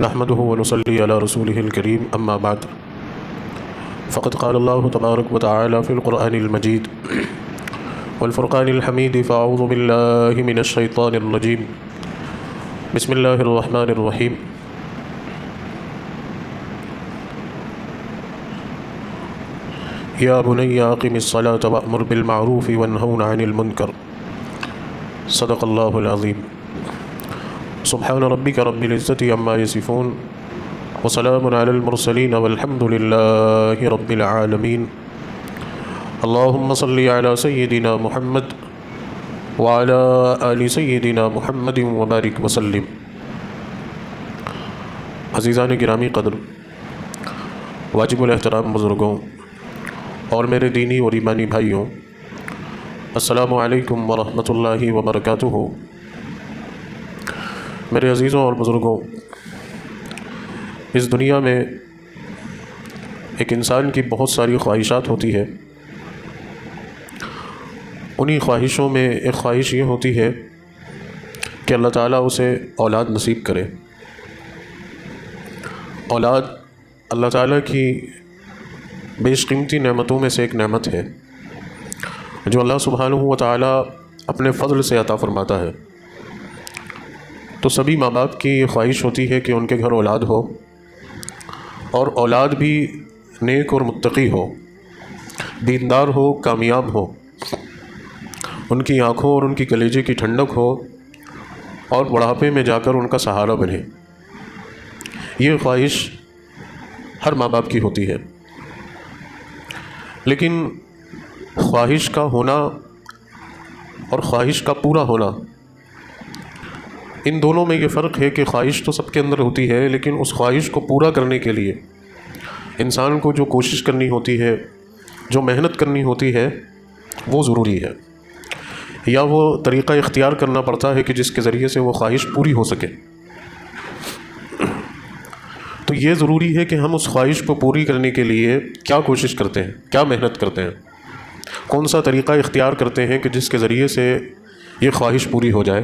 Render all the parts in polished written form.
نحمده ونصلي على رسوله الكريم أما بعد فقد قال الله تبارك وتعالى في القرآن المجيد والفرقان الحميد فأعوذ بالله من الشيطان الرجيم بسم الله الرحمن الرحيم يا بني أقم الصلاة وأمر بالمعروف وانهون عن المنكر صدق الله العظيم سبحان ربك رب العزة عما يصفون وسلام على المرسلين والحمد لله رب العالمين اللهم صل على سيدنا محمد وعلى آل سيدنا محمد وبارك وسلم. عزیزان گرامی قدر، واجب الاحترام بزرگوں اور میرے دینی اور ایمانی بھائیوں، السلام علیکم ورحمۃ اللہ وبرکاتہ. میرے عزیزوں اور بزرگوں، اس دنیا میں ایک انسان کی بہت ساری خواہشات ہوتی ہے. انہی خواہشوں میں ایک خواہش یہ ہوتی ہے کہ اللہ تعالیٰ اسے اولاد نصیب کرے. اولاد اللہ تعالیٰ کی بیش قیمتی نعمتوں میں سے ایک نعمت ہے جو اللہ سبحانہ و تعالیٰ اپنے فضل سے عطا فرماتا ہے. تو سبھی ماں باپ کی یہ خواہش ہوتی ہے کہ ان کے گھر اولاد ہو، اور اولاد بھی نیک اور متقی ہو، دیندار ہو، کامیاب ہو، ان کی آنکھوں اور ان کی کلیجے کی ٹھنڈک ہو، اور بڑھاپے میں جا کر ان کا سہارا بنے. یہ خواہش ہر ماں باپ کی ہوتی ہے. لیکن خواہش کا ہونا اور خواہش کا پورا ہونا، ان دونوں میں یہ فرق ہے کہ خواہش تو سب کے اندر ہوتی ہے، لیکن اس خواہش کو پورا کرنے کے لیے انسان کو جو کوشش کرنی ہوتی ہے، جو محنت کرنی ہوتی ہے، وہ ضروری ہے، یا وہ طریقہ اختیار کرنا پڑتا ہے کہ جس کے ذریعے سے وہ خواہش پوری ہو سکے. تو یہ ضروری ہے کہ ہم اس خواہش کو پوری کرنے کے لیے کیا کوشش کرتے ہیں، کیا محنت کرتے ہیں، کون سا طریقہ اختیار کرتے ہیں کہ جس کے ذریعے سے یہ خواہش پوری ہو جائے.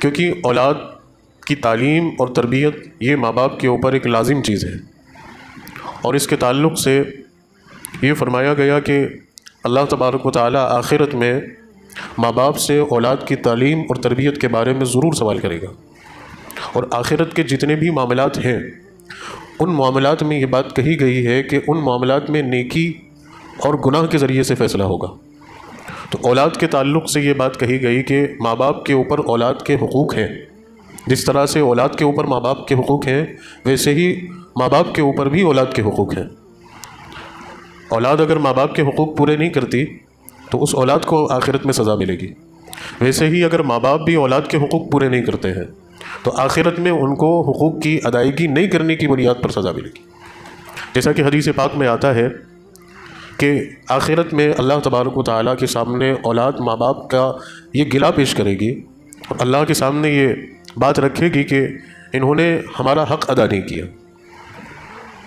کیونکہ اولاد کی تعلیم اور تربیت یہ ماں باپ کے اوپر ایک لازم چیز ہے، اور اس کے تعلق سے یہ فرمایا گیا کہ اللہ تبارک و تعالیٰ آخرت میں ماں باپ سے اولاد کی تعلیم اور تربیت کے بارے میں ضرور سوال کرے گا. اور آخرت کے جتنے بھی معاملات ہیں، ان معاملات میں یہ بات کہی گئی ہے کہ ان معاملات میں نیکی اور گناہ کے ذریعے سے فیصلہ ہوگا. تو اولاد کے تعلق سے یہ بات کہی گئی کہ ماں باپ کے اوپر اولاد کے حقوق ہیں. جس طرح سے اولاد کے اوپر ماں باپ کے حقوق ہیں، ویسے ہی ماں باپ کے اوپر بھی اولاد کے حقوق ہیں. اولاد اگر ماں باپ کے حقوق پورے نہیں کرتی تو اس اولاد کو آخرت میں سزا ملے گی. ویسے ہی اگر ماں باپ بھی اولاد کے حقوق پورے نہیں کرتے ہیں تو آخرت میں ان کو حقوق کی ادائیگی نہیں کرنے کی بنیاد پر سزا ملے گی. جیسا کہ حدیث پاک میں آتا ہے کہ آخرت میں اللہ تبارک و تعالیٰ کے سامنے اولاد ماں باپ کا یہ گلہ پیش کرے گی، اور اللہ کے سامنے یہ بات رکھے گی کہ انہوں نے ہمارا حق ادا نہیں کیا،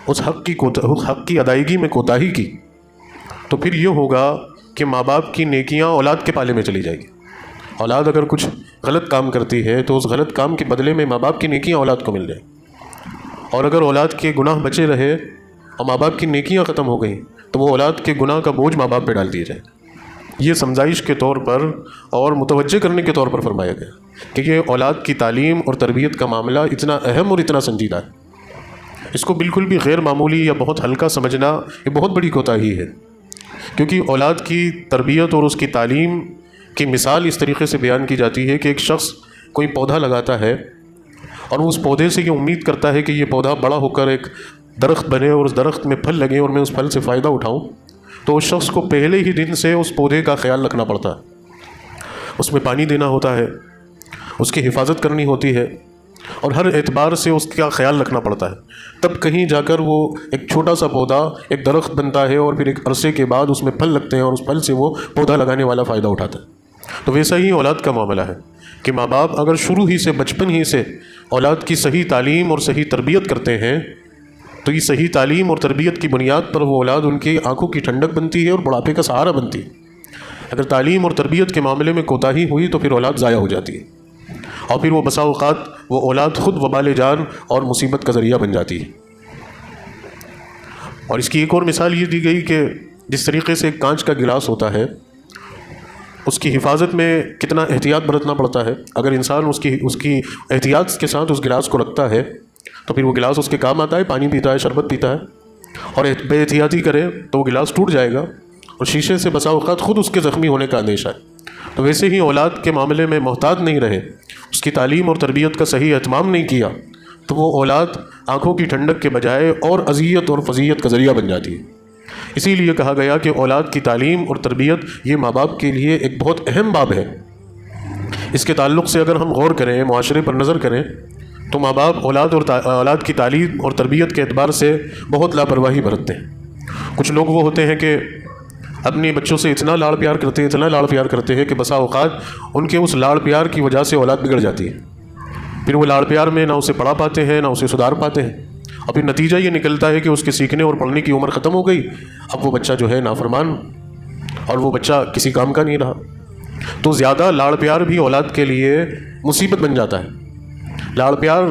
اس حق کی ادائیگی میں کوتاہی کی. تو پھر یہ ہوگا کہ ماں باپ کی نیکیاں اولاد کے پالے میں چلی جائے گی. اولاد اگر کچھ غلط کام کرتی ہے تو اس غلط کام کے بدلے میں ماں باپ کی نیکیاں اولاد کو مل جائیں. اور اگر اولاد کے گناہ بچے رہے اور ماں باپ کی نیکیاں ختم ہو گئیں تو وہ اولاد کے گناہ کا بوجھ ماں باپ پہ ڈال دیا جائے. یہ سمجھائش کے طور پر اور متوجہ کرنے کے طور پر فرمایا گیا کہ یہ اولاد کی تعلیم اور تربیت کا معاملہ اتنا اہم اور اتنا سنجیدہ ہے. اس کو بالکل بھی غیر معمولی یا بہت ہلکا سمجھنا یہ بہت بڑی کوتاہی ہے. کیونکہ اولاد کی تربیت اور اس کی تعلیم کی مثال اس طریقے سے بیان کی جاتی ہے کہ ایک شخص کوئی پودا لگاتا ہے اور وہ اس پودے سے یہ امید کرتا ہے کہ یہ پودا بڑا ہو کر ایک درخت بنے اور اس درخت میں پھل لگے اور میں اس پھل سے فائدہ اٹھاؤں. تو اس شخص کو پہلے ہی دن سے اس پودے کا خیال رکھنا پڑتا ہے، اس میں پانی دینا ہوتا ہے، اس کی حفاظت کرنی ہوتی ہے، اور ہر اعتبار سے اس کا خیال رکھنا پڑتا ہے. تب کہیں جا کر وہ ایک چھوٹا سا پودا ایک درخت بنتا ہے، اور پھر ایک عرصے کے بعد اس میں پھل لگتے ہیں اور اس پھل سے وہ پودا لگانے والا فائدہ اٹھاتا ہے. تو ویسا ہی اولاد کا معاملہ ہے کہ ماں باپ اگر شروع ہی سے، بچپن ہی سے اولاد کی صحیح تعلیم اور صحیح تربیت کرتے ہیں تو یہ صحیح تعلیم اور تربیت کی بنیاد پر وہ اولاد ان کی آنکھوں کی ٹھنڈک بنتی ہے اور بڑھاپے کا سہارا بنتی ہے. اگر تعلیم اور تربیت کے معاملے میں کوتاہی ہوئی تو پھر اولاد ضائع ہو جاتی ہے. اور پھر وہ بسا اوقات وہ اولاد خود وبال جان اور مصیبت کا ذریعہ بن جاتی ہے۔ اور اس کی ایک اور مثال یہ دی گئی کہ جس طریقے سے ایک کانچ کا گلاس ہوتا ہے، اس کی حفاظت میں کتنا احتیاط برتنا پڑتا ہے۔ اگر انسان اس کی احتیاط کے ساتھ اس گلاس کو رکھتا ہے تو پھر وہ گلاس اس کے کام آتا ہے، پانی پیتا ہے، شربت پیتا ہے، اور بے احتیاطی کرے تو وہ گلاس ٹوٹ جائے گا اور شیشے سے بسا اوقات خود اس کے زخمی ہونے کا اندیشہ ہے۔ تو ویسے ہی اولاد کے معاملے میں محتاط نہیں رہے، اس کی تعلیم اور تربیت کا صحیح اہتمام نہیں کیا، تو وہ اولاد آنکھوں کی ٹھنڈک کے بجائے اور اذیت اور فضیعت کا ذریعہ بن جاتی ہے۔ اسی لیے کہا گیا کہ اولاد کی تعلیم اور تربیت یہ ماں باپ کے لیے ایک بہت اہم باب ہے۔ اس کے تعلق سے اگر ہم غور کریں، معاشرے پر نظر کریں، تو ماں باپ اولاد کی تعلیم اور تربیت کے اعتبار سے بہت لاپرواہی برتتے ہیں۔ کچھ لوگ وہ ہوتے ہیں کہ اپنے بچوں سے اتنا لاڑ پیار کرتے ہیں کہ بسا اوقات ان کے اس لاڑ پیار کی وجہ سے اولاد بگڑ جاتی ہے۔ پھر وہ لاڑ پیار میں نہ اسے پڑھا پاتے ہیں، نہ اسے سدھار پاتے ہیں، اور پھر نتیجہ یہ نکلتا ہے کہ اس کے سیکھنے اور پڑھنے کی عمر ختم ہو گئی، اب وہ بچہ جو ہے نافرمان، اور وہ بچہ کسی کام کا نہیں رہا۔ تو زیادہ لاڑ پیار بھی اولاد کے لیے مصیبت بن جاتا ہے۔ لاڑ پیار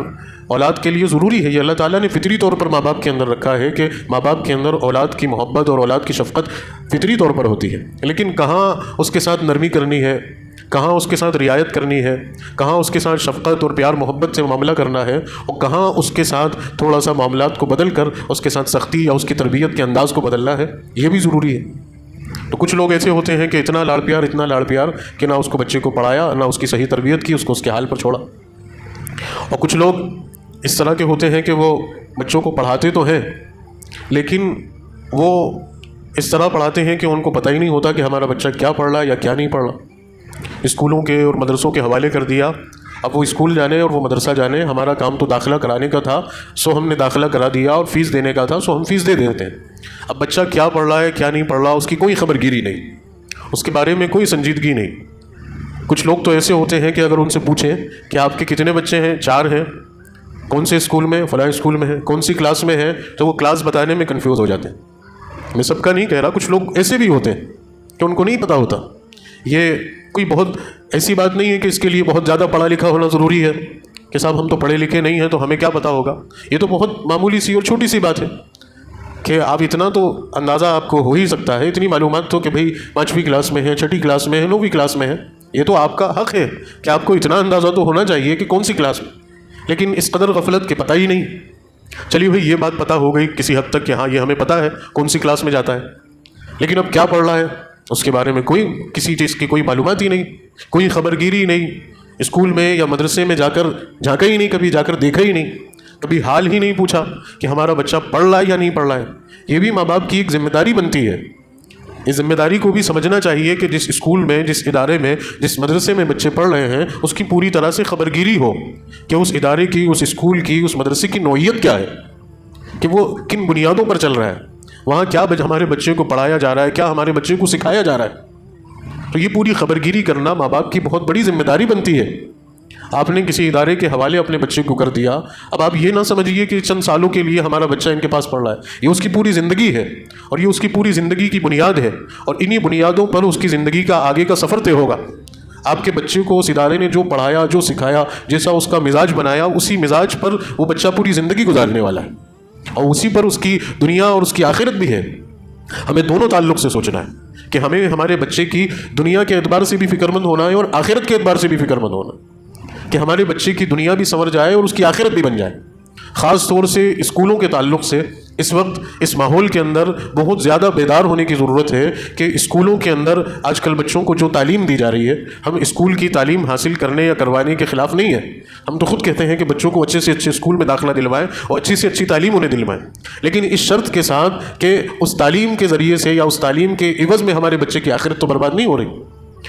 اولاد کے لیے ضروری ہے، یہ اللہ تعالیٰ نے فطری طور پر ماں باپ کے اندر رکھا ہے کہ ماں باپ کے اندر اولاد کی محبت اور اولاد کی شفقت فطری طور پر ہوتی ہے، لیکن کہاں اس کے ساتھ نرمی کرنی ہے، کہاں اس کے ساتھ رعایت کرنی ہے، کہاں اس کے ساتھ شفقت اور پیار محبت سے معاملہ کرنا ہے، اور کہاں اس کے ساتھ تھوڑا سا معاملات کو بدل کر اس کے ساتھ سختی یا اس کی تربیت کے انداز کو بدلنا ہے، یہ بھی ضروری ہے۔ تو کچھ لوگ ایسے ہوتے ہیں کہ اتنا لاڑ پیار کہ نہ اس کو بچے کو پڑھایا، نہ اس کی صحیح تربیت کی، اس کو اس کے حال پر چھوڑا۔ اور کچھ لوگ اس طرح کے ہوتے ہیں کہ وہ بچوں کو پڑھاتے تو ہیں، لیکن وہ اس طرح پڑھاتے ہیں کہ ان کو پتہ ہی نہیں ہوتا کہ ہمارا بچہ کیا پڑھ رہا ہے یا کیا نہیں پڑھ رہا۔ اسکولوں کے اور مدرسوں کے حوالے کر دیا، اب وہ اسکول جانے اور وہ مدرسہ جانے، ہمارا کام تو داخلہ کرانے کا تھا، سو ہم نے داخلہ کرا دیا، اور فیس دینے کا تھا، سو ہم فیس دے دیتے ہیں۔ اب بچہ کیا پڑھ رہا ہے کیا نہیں پڑھ رہا، اس کی کوئی خبر گیری نہیں، اس کے بارے میں کوئی سنجیدگی نہیں۔ کچھ لوگ تو ایسے ہوتے ہیں کہ اگر ان سے پوچھیں کہ آپ کے کتنے بچے ہیں، 4 ہیں، کون سے اسکول میں، فلاں اسکول میں ہے، کون سی کلاس میں ہے، تو وہ کلاس بتانے میں کنفیوز ہو جاتے ہیں۔ میں سب کا نہیں کہہ رہا، کچھ لوگ ایسے بھی ہوتے ہیں کہ ان کو نہیں پتہ ہوتا۔ یہ کوئی بہت ایسی بات نہیں ہے کہ اس کے لیے بہت زیادہ پڑھا لکھا ہونا ضروری ہے کہ صاحب ہم تو پڑھے لکھے نہیں ہیں تو ہمیں کیا پتہ ہوگا۔ یہ تو بہت معمولی سی اور چھوٹی سی بات ہے کہ آپ اتنا تو اندازہ آپ کو ہو ہی سکتا ہے، اتنی معلومات تو کہ بھئی 5ویں کلاس میں ہے، 6ٹھی کلاس میں ہے، 9ویں کلاس میں ہے، یہ تو آپ کا حق ہے کہ آپ کو اتنا اندازہ تو ہونا چاہیے کہ کون سی کلاس میں، لیکن اس قدر غفلت کہ پتہ ہی نہیں۔ چلیے بھئی یہ بات پتہ ہو گئی کسی حد تک کہ ہاں یہ ہمیں پتہ ہے کون سی کلاس میں جاتا ہے، لیکن اب کیا پڑھ رہا ہے اس کے بارے میں کوئی کسی چیز کی کوئی معلومات ہی نہیں، کوئی خبر گیری نہیں، اسکول میں یا مدرسے میں جا کر جھانکا ہی نہیں، کبھی جا کر دیکھا ہی نہیں، کبھی حال ہی نہیں پوچھا کہ ہمارا بچہ پڑھ رہا ہے یا نہیں پڑھ رہا ہے۔ یہ بھی ماں باپ کی ایک ذمہ داری بنتی ہے۔ اس ذمہ داری کو بھی سمجھنا چاہیے کہ جس اسکول میں، جس ادارے میں، جس مدرسے میں بچے پڑھ رہے ہیں اس کی پوری طرح سے خبر گیری ہو کہ اس ادارے کی، اس اسکول کی، اس مدرسے کی نوعیت کیا ہے، کہ وہ کن بنیادوں پر چل رہا ہے، وہاں کیا ہمارے بچے کو پڑھایا جا رہا ہے، کیا ہمارے بچے کو سکھایا جا رہا ہے۔ تو یہ پوری خبر گیری کرنا ماں باپ کی بہت بڑی ذمہ داری بنتی ہے۔ آپ نے کسی ادارے کے حوالے اپنے بچے کو کر دیا، اب آپ یہ نہ سمجھیے کہ چند سالوں کے لیے ہمارا بچہ ان کے پاس پڑھ رہا ہے، یہ اس کی پوری زندگی ہے، اور یہ اس کی پوری زندگی کی بنیاد ہے، اور انہی بنیادوں پر اس کی زندگی کا آگے کا سفر طے ہوگا۔ آپ کے بچے کو اس ادارے نے جو پڑھایا، جو سکھایا، جیسا اس کا مزاج بنایا، اسی مزاج پر وہ بچہ پوری زندگی گزارنے والا ہے، اور اسی پر اس کی دنیا اور اس کی آخرت بھی ہے۔ ہمیں دونوں تعلق سے سوچنا ہے کہ ہمیں ہمارے بچے کی دنیا کے اعتبار سے بھی فکر مند ہونا ہے اور آخرت کے اعتبار سے بھی فکر مند ہونا ہے، کہ ہمارے بچے کی دنیا بھی سنور جائے اور اس کی آخرت بھی بن جائے۔ خاص طور سے اسکولوں کے تعلق سے اس وقت اس ماحول کے اندر بہت زیادہ بیدار ہونے کی ضرورت ہے کہ اسکولوں کے اندر آج کل بچوں کو جو تعلیم دی جا رہی ہے، ہم اسکول کی تعلیم حاصل کرنے یا کروانے کے خلاف نہیں ہیں، ہم تو خود کہتے ہیں کہ بچوں کو اچھے سے اچھے اسکول میں داخلہ دلوائیں اور اچھی سے اچھی تعلیم انہیں دلوائیں، لیکن اس شرط کے ساتھ کہ اس تعلیم کے ذریعے سے یا اس تعلیم کے عوض میں ہمارے بچے کی آخرت تو برباد نہیں ہو رہی۔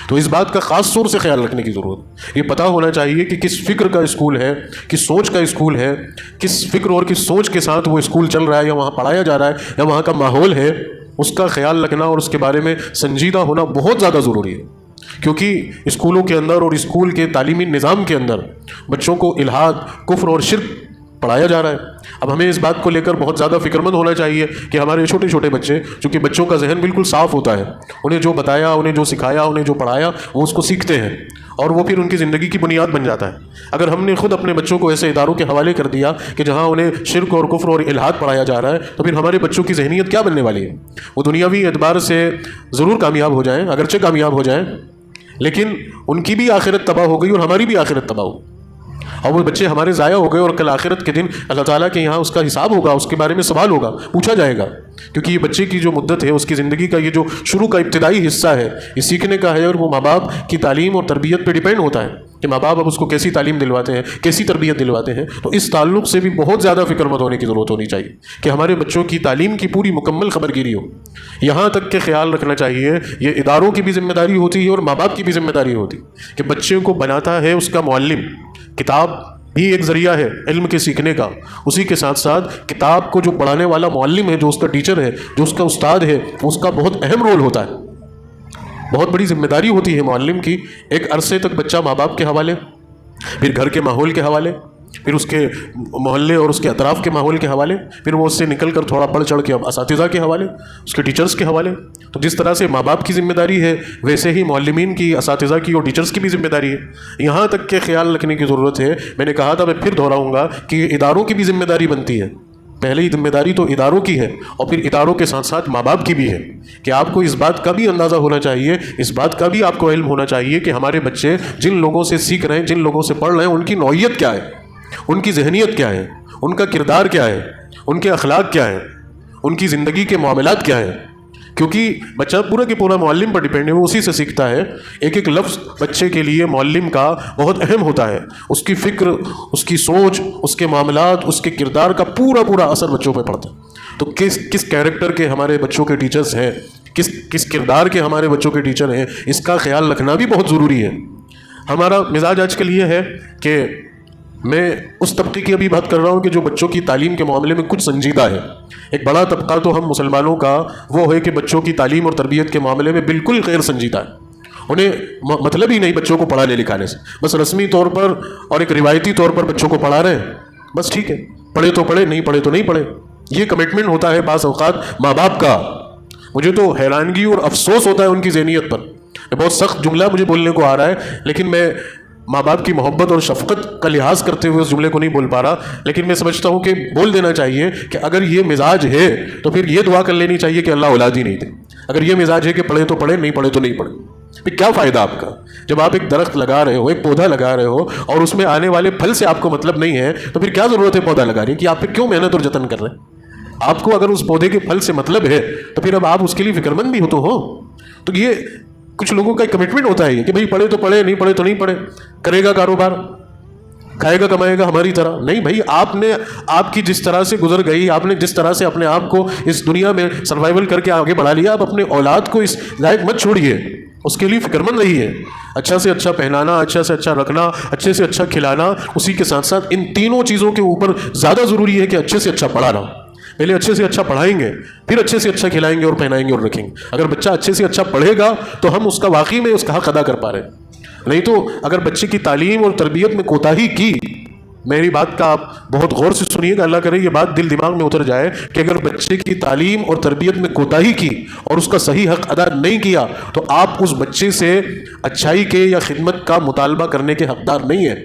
تو اس بات کا خاص طور سے خیال رکھنے کی ضرورت ہے۔ یہ پتہ ہونا چاہیے کہ کس فکر کا اسکول ہے، کس سوچ کا اسکول ہے، کس فکر اور کس سوچ کے ساتھ وہ اسکول چل رہا ہے یا وہاں پڑھایا جا رہا ہے یا وہاں کا ماحول ہے، اس کا خیال رکھنا اور اس کے بارے میں سنجیدہ ہونا بہت زیادہ ضروری ہے، کیونکہ اسکولوں کے اندر اور اسکول کے تعلیمی نظام کے اندر بچوں کو الحاد، کفر اور شرک پڑھایا جا رہا ہے۔ اب ہمیں اس بات کو لے کر بہت زیادہ فکر مند ہونا چاہیے کہ ہمارے چھوٹے چھوٹے بچے، چونکہ بچوں کا ذہن بالکل صاف ہوتا ہے، انہیں جو بتایا، انہیں جو سکھایا، انہیں جو پڑھایا، وہ اس کو سیکھتے ہیں اور وہ پھر ان کی زندگی کی بنیاد بن جاتا ہے۔ اگر ہم نے خود اپنے بچوں کو ایسے اداروں کے حوالے کر دیا کہ جہاں انہیں شرک اور کفر اور الحاد پڑھایا جا رہا ہے، تو پھر ہمارے بچوں کی ذہنیت کیا بننے والی ہے؟ وہ دنیاوی اعتبار سے ضرور کامیاب ہو جائیں، اگرچہ کامیاب ہو جائیں، لیکن ان کی بھی آخرت تباہ ہو گئی اور ہماری بھی آخرت تباہ ہو، اور وہ بچے ہمارے ضائع ہو گئے، اور کل آخرت کے دن اللہ تعالیٰ کے یہاں اس کا حساب ہوگا، اس کے بارے میں سوال ہوگا، پوچھا جائے گا، کیونکہ یہ بچے کی جو مدت ہے، اس کی زندگی کا یہ جو شروع کا ابتدائی حصہ ہے، یہ سیکھنے کا ہے، اور وہ ماں باپ کی تعلیم اور تربیت پہ ڈیپینڈ ہوتا ہے کہ ماں باپ اب اس کو کیسی تعلیم دلواتے ہیں، کیسی تربیت دلواتے ہیں۔ تو اس تعلق سے بھی بہت زیادہ فکر مند ہونے کی ضرورت ہونی چاہیے کہ ہمارے بچوں کی تعلیم کی پوری مکمل خبر گیری ہو۔ یہاں تک کہ خیال رکھنا چاہیے، یہ اداروں کی بھی ذمہ داری ہوتی ہے اور ماں باپ کی بھی ذمہ داری ہوتی ہے کہ بچے کو بناتا ہے اس کا معلم۔ کتاب بھی ایک ذریعہ ہے علم کے سیکھنے کا، اسی کے ساتھ ساتھ کتاب کو جو پڑھانے والا معلم ہے، جو اس کا ٹیچر ہے، جو اس کا استاد ہے، اس کا بہت اہم رول ہوتا ہے، بہت بڑی ذمہ داری ہوتی ہے معلم کی۔ ایک عرصے تک بچہ ماں باپ کے حوالے، پھر گھر کے ماحول کے حوالے، پھر اس کے محلے اور اس کے اطراف کے ماحول کے حوالے، پھر وہ اس سے نکل کر تھوڑا بڑھ چڑھ کے اب اساتذہ کے حوالے، اس کے ٹیچرز کے حوالے۔ تو جس طرح سے ماں باپ کی ذمہ داری ہے، ویسے ہی معلمین کی، اساتذہ کی اور ٹیچرز کی بھی ذمہ داری ہے۔ یہاں تک کہ خیال رکھنے کی ضرورت ہے، میں نے کہا تھا، میں پھر دہراؤں گا کہ اداروں کی بھی ذمہ داری بنتی ہے۔ پہلے ہی ذمہ داری تو اداروں کی ہے، اور پھر اداروں کے ساتھ ساتھ ماں باپ کی بھی ہے کہ آپ کو اس بات کا بھی اندازہ ہونا چاہیے، اس بات کا بھی آپ کو علم ہونا چاہیے کہ ہمارے بچے جن لوگوں سے سیکھ رہے ہیں، جن لوگوں سے پڑھ رہے ہیں، ان کی نوعیت کیا ہے، ان کی ذہنیت کیا ہے، ان کا کردار کیا ہے، ان کے اخلاق کیا ہے، ان کی زندگی کے معاملات کیا ہیں۔ کیونکہ بچہ پورا کے پورا معلم پر ڈیپینڈ ہے، وہ اسی سے سیکھتا ہے۔ ایک ایک لفظ بچے کے لیے معلم کا بہت اہم ہوتا ہے، اس کی فکر، اس کی سوچ، اس کے معاملات، اس کے کردار کا پورا اثر بچوں پہ پڑتا ہے۔ تو کس کیریکٹر کے ہمارے بچوں کے ٹیچرز ہیں، کس کردار کے ہمارے بچوں کے ٹیچر ہیں، اس کا خیال رکھنا بھی بہت ضروری ہے۔ ہمارا مزاج آج کل یہ ہے کہ میں اس طبقے کی ابھی بات کر رہا ہوں کہ جو بچوں کی تعلیم کے معاملے میں کچھ سنجیدہ ہے۔ ایک بڑا طبقہ تو ہم مسلمانوں کا وہ ہے کہ بچوں کی تعلیم اور تربیت کے معاملے میں بالکل غیر سنجیدہ ہے، انہیں مطلب ہی نہیں بچوں کو پڑھانے لکھانے سے، بس رسمی طور پر اور ایک روایتی طور پر بچوں کو پڑھا رہے ہیں، بس ٹھیک ہے، پڑھے تو پڑھے، نہیں پڑھے تو نہیں پڑھے۔ یہ کمٹمنٹ ہوتا ہے بعض اوقات ماں باپ کا۔ مجھے تو حیرانگی اور افسوس ہوتا ہے ان کی ذہنیت پر۔ بہت سخت جملہ مجھے بولنے کو آ رہا ہے، لیکن میں ماں باپ کی محبت اور شفقت کا لحاظ کرتے ہوئے اس جملے کو نہیں بول پا رہا، لیکن میں سمجھتا ہوں کہ بول دینا چاہیے کہ اگر یہ مزاج ہے تو پھر یہ دعا کر لینی چاہیے کہ اللہ اولاد ہی نہیں دے۔ اگر یہ مزاج ہے کہ پڑھے تو پڑھے، نہیں پڑھے تو نہیں پڑھے، پھر کیا فائدہ آپ کا؟ جب آپ ایک درخت لگا رہے ہو، ایک پودا لگا رہے ہو، اور اس میں آنے والے پھل سے آپ کو مطلب نہیں ہے، تو پھر کیا ضرورت ہے پودا لگانے کی؟ آپ پھر کیوں محنت اور جتن کر رہے ہیں؟ آپ کو اگر اس پودے کے پھل سے مطلب ہے تو پھر اب آپ اس کے لیے فکر مند بھی ہو تو ہو۔ تو یہ کچھ لوگوں کا ایک کمٹمنٹ ہوتا ہے کہ بھائی پڑھے تو پڑھے، نہیں پڑھے تو نہیں پڑھے، کرے گا کاروبار، کھائے گا کمائے گا ہماری طرح۔ نہیں بھائی، آپ کی جس طرح سے گزر گئی، آپ نے جس طرح سے اپنے آپ کو اس دنیا میں سروائیول کر کے آگے بڑھا لیا، آپ اپنے اولاد کو اس لائق مت چھوڑیے، اس کے لیے فکر مند رہیے۔ اچھا سے اچھا پہنانا، اچھا سے اچھا رکھنا، اچھے سے اچھا کھلانا، اسی کے ساتھ ساتھ ان تینوں چیزوں کے اوپر زیادہ ضروری ہے کہ اچھے سے اچھا پڑھانا۔ پہلے اچھے سے اچھا پڑھائیں گے، پھر اچھے سے اچھا کھلائیں گے اور پہنائیں گے اور رکھیں گے۔ اگر بچہ اچھے سے اچھا پڑھے گا تو ہم اس کا واقعی میں اس کا حق ادا کر پا رہے ہیں۔ نہیں تو اگر بچے کی تعلیم اور تربیت میں کوتاہی کی، میری بات کا آپ بہت غور سے سنیے گا، اللہ کرے یہ بات دل دماغ میں اتر جائے کہ اگر بچے کی تعلیم اور تربیت میں کوتاہی کی اور اس کا صحیح حق ادا نہیں کیا تو آپ اس بچے سے اچھائی کے یا خدمت کا مطالبہ کرنے کے حقدار نہیں ہیں۔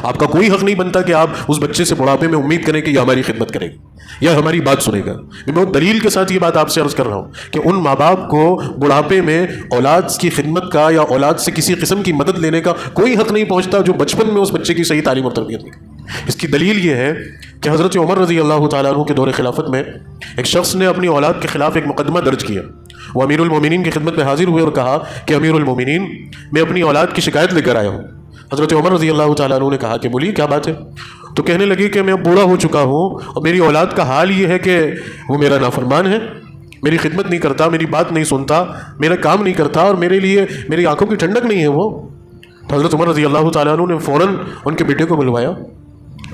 آپ کا کوئی حق نہیں بنتا کہ آپ اس بچے سے بڑھاپے میں امید کریں کہ یہ ہماری خدمت کرے گا یا ہماری بات سنے گا۔ میں بہت دلیل کے ساتھ یہ بات آپ سے عرض کر رہا ہوں کہ ان ماں باپ کو بڑھاپے میں اولاد کی خدمت کا یا اولاد سے کسی قسم کی مدد لینے کا کوئی حق نہیں پہنچتا جو بچپن میں اس بچے کی صحیح تعلیم اور تربیت نہیں۔ اس کی دلیل یہ ہے کہ حضرت عمر رضی اللہ تعالیٰ عنہ کے دور خلافت میں ایک شخص نے اپنی اولاد کے خلاف ایک مقدمہ درج کیا۔ وہ امیر المومنین کی خدمت میں حاضر ہوئے اور کہا کہ امیر المومنین، میں اپنی اولاد کی شکایت لے کر آیا ہوں۔ حضرت عمر رضی اللہ تعالیٰ عنہ نے کہا کہ بولیے کیا بات ہے؟ تو کہنے لگی کہ میں بوڑھا ہو چکا ہوں اور میری اولاد کا حال یہ ہے کہ وہ میرا نافرمان ہے، میری خدمت نہیں کرتا، میری بات نہیں سنتا، میرا کام نہیں کرتا، اور میرے لیے میری آنکھوں کی ٹھنڈک نہیں ہے وہ۔ تو حضرت عمر رضی اللہ تعالیٰ عنہ نے فوراً ان کے بیٹے کو بلوایا،